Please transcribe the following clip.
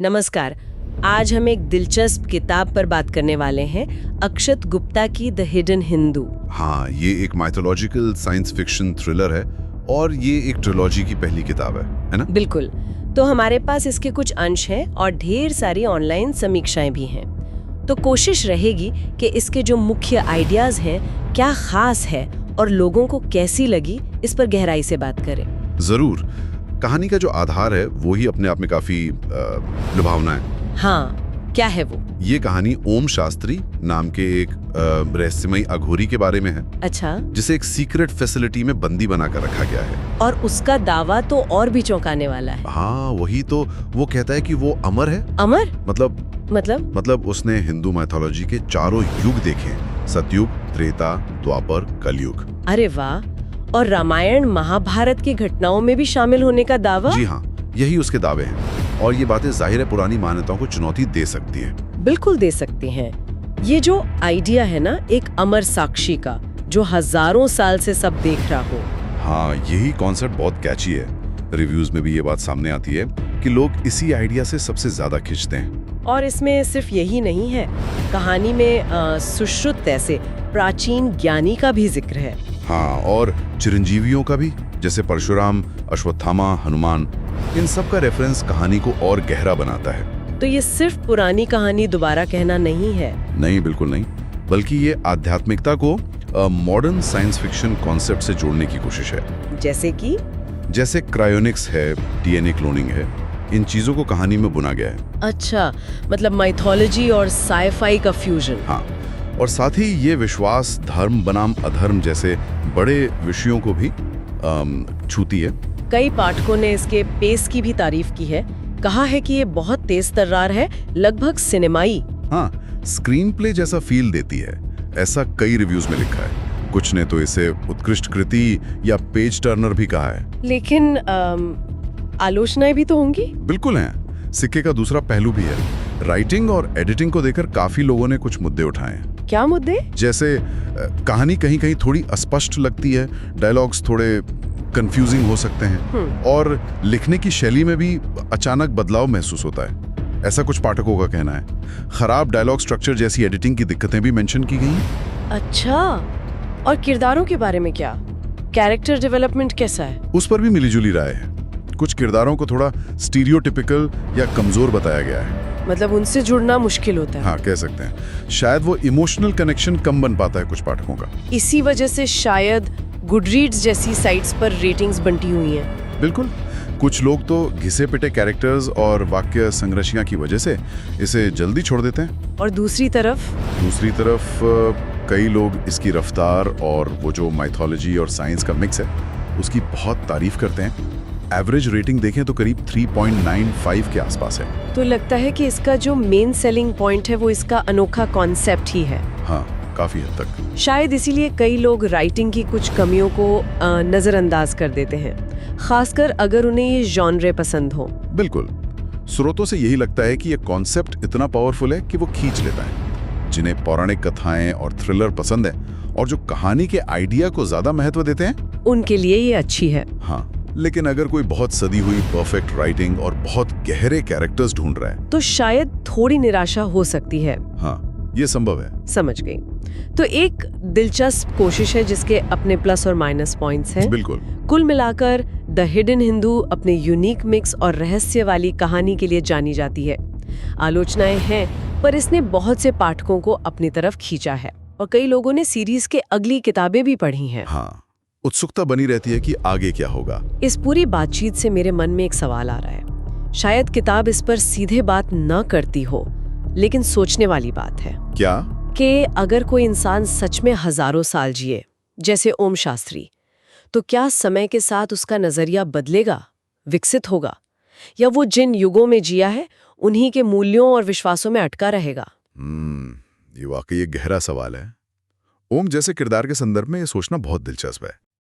नमस्कार। आज हम एक दिलचस्प किताब पर बात करने वाले हैं, अक्षत गुप्ता की द हिडन हिंदू। हाँ, ये एक माइथोलॉजिकल साइंस फिक्शन थ्रिलर है और ये एक ट्रिलॉजी की पहली किताब है ना? बिल्कुल। तो हमारे पास इसके कुछ अंश हैं और ढेर सारी ऑनलाइन समीक्षाएं भी हैं। तो कोशिश रहेगी कि इसके जो मुख्य आइडियाज हैं क्या खास है और लोगों को कैसी लगी, इस पर गहराई से बात करें। जरूर। कहानी का जो आधार है वो ही अपने आप में काफी लुभावना है। हाँ, क्या है वो? ये कहानी ओम शास्त्री नाम के एक रहस्यमयी अघोरी के बारे में है। अच्छा। जिसे एक सीक्रेट फैसिलिटी में बंदी बनाकर रखा गया है। और उसका दावा तो और भी चौंकाने वाला है। हाँ, वही तो। वो कहता है कि वो अमर है। अमर? मतलब उसने हिंदू माइथोलॉजी के चारों युग देखे, सतयुग, त्रेता, द्वापर, कलयुग। अरे वाह। और रामायण महाभारत की घटनाओं में भी शामिल होने का दावा? जी हाँ, यही उसके दावे हैं। और ये बातें जाहिर है पुरानी मान्यताओं को चुनौती दे सकती हैं। बिल्कुल दे सकती हैं। ये जो आइडिया है ना, एक अमर साक्षी का, जो हजारों साल से सब देख रहा हो। हाँ, यही कॉन्सेप्ट बहुत कैची है। रिव्यूज में भी ये बात सामने आती है कि लोग इसी आइडिया से सबसे ज्यादा खिंचते हैं। और इसमें सिर्फ यही नहीं है, कहानी में सुश्रुत ऐसे प्राचीन ज्ञानी का भी जिक्र है। हाँ, और चिरंजीवियों का भी, जैसे परशुराम, अश्वत्थामा, हनुमान। इन सब का रेफरेंस कहानी को और गहरा बनाता है। तो ये सिर्फ पुरानी कहानी दोबारा कहना नहीं है। नहीं, बिल्कुल नहीं। बल्कि ये आध्यात्मिकता को मॉडर्न साइंस फिक्शन कॉन्सेप्ट से जोड़ने की कोशिश है। जैसे क्रायोनिक्स है, डीएनए क्लोनिंग है, इन चीजों को कहानी में बुना गया है। अच्छा, मतलब माइथोलॉजी और साइफाई का फ्यूजन। हाँ, और साथ ही ये विश्वास, धर्म बनाम अधर्म जैसे बड़े विषयों को भी छूती है। कई पाठकों ने इसके पेस की भी तारीफ की है, कहा है कि ये बहुत तेज तर्रार है, लगभग सिनेमाई। हाँ, स्क्रीन प्ले जैसा फील देती है, ऐसा कई रिव्यूज में लिखा है। कुछ ने तो इसे उत्कृष्ट कृति या पेज टर्नर भी कहा है। लेकिन आलोचनाएं भी तो होंगी। बिल्कुल हैं। सिक्के का दूसरा पहलू भी है। राइटिंग और एडिटिंग को देखकर काफी लोगों ने कुछ मुद्दे उठाए हैं। क्या मुद्दे? जैसे कहानी कहीं कहीं थोड़ी अस्पष्ट लगती है, डायलॉग्स थोड़े कंफ्यूजिंग हो सकते हैं, और लिखने की शैली में भी अचानक बदलाव महसूस होता है, ऐसा कुछ पाठकों का कहना है। खराब डायलॉग स्ट्रक्चर जैसी एडिटिंग की दिक्कतें भी मेंशन की गई हैं। अच्छा, और किरदारों के बारे में क्या? कैरेक्टर डेवलपमेंट कैसा है? उस पर भी मिलीजुली राय है। कुछ किरदारों को थोड़ा स्टीरियोटिपिकल या कमजोर बताया गया है। मतलब उनसे जुड़ना मुश्किल होता है। हाँ, कह सकते हैं। शायद वो इमोशनल कनेक्शन कम बन पाता है कुछ पाठकों का। इसी वजह से शायद गुडरीड्स जैसी साइट्स पर रेटिंग्स बंटी हुई हैं। बिल्कुल। कुछ लोग तो घिसे पिटे कैरेक्टर्स और वाक्य संरचना की वजह से इसे जल्दी छोड़ देते हैं। और दूसरी तरफ कई लोग इसकी रफ्तार और वो जो माइथोलॉजी और साइंस का मिक्स है उसकी बहुत तारीफ करते हैं। एवरेज रेटिंग देखें तो करीब 3.95 के आसपास है। तो लगता है कि इसका जो मेन सेलिंग पॉइंट है वो इसका अनोखा कॉन्सेप्ट ही है। हाँ, काफी हद तक। शायद इसीलिए कई लोग राइटिंग की कुछ कमियों को नजरअंदाज कर देते हैं, खासकर अगर उन्हें ये जॉनरे पसंद हो। बिल्कुल। स्रोतों से यही लगता है कि ये कॉन्सेप्ट इतना पावरफुल है कि वो खींच लेता है। जिन्हें पौराणिक कथाएं और थ्रिलर पसंद है और जो कहानी के आइडिया को ज्यादा महत्व देते हैं, उनके लिए ये अच्छी है। हाँ, लेकिन अगर कोई बहुत सदी हुई परफेक्ट राइटिंग और बहुत गहरे कैरेक्टर्स ढूंढ रहा है तो शायद थोड़ी निराशा हो सकती है। हाँ, ये संभव है। समझ गई। तो एक दिलचस्प कोशिश है जिसके अपने प्लस और माइनस पॉइंट्स हैं। बिल्कुल। कुल मिलाकर द हिडन हिंदू अपने यूनिक मिक्स और रहस्य वाली कहानी के लिए जानी जाती है। आलोचनाएं हैं, पर इसने बहुत से पाठकों को अपनी तरफ खींचा है और कई लोगों ने सीरीज के अगली किताबें भी पढ़ी हैं। हाँ, उत्सुकता बनी रहती है कि आगे क्या होगा। इस पूरी बातचीत से मेरे मन में एक सवाल आ रहा है। शायद किताब इस पर सीधे बात न करती हो, लेकिन सोचने वाली बात है। क्या? कि अगर कोई इंसान सच में हजारों साल जिए, जैसे ओम शास्त्री, तो क्या समय के साथ उसका नजरिया बदलेगा, विकसित होगा, या वो जिन युगों में जिया है उन्हीं के मूल्यों और विश्वासों में अटका रहेगा? ये वाकई एक गहरा सवाल है। ओम जैसे किरदार के संदर्भ में ये सोचना बहुत दिलचस्प है।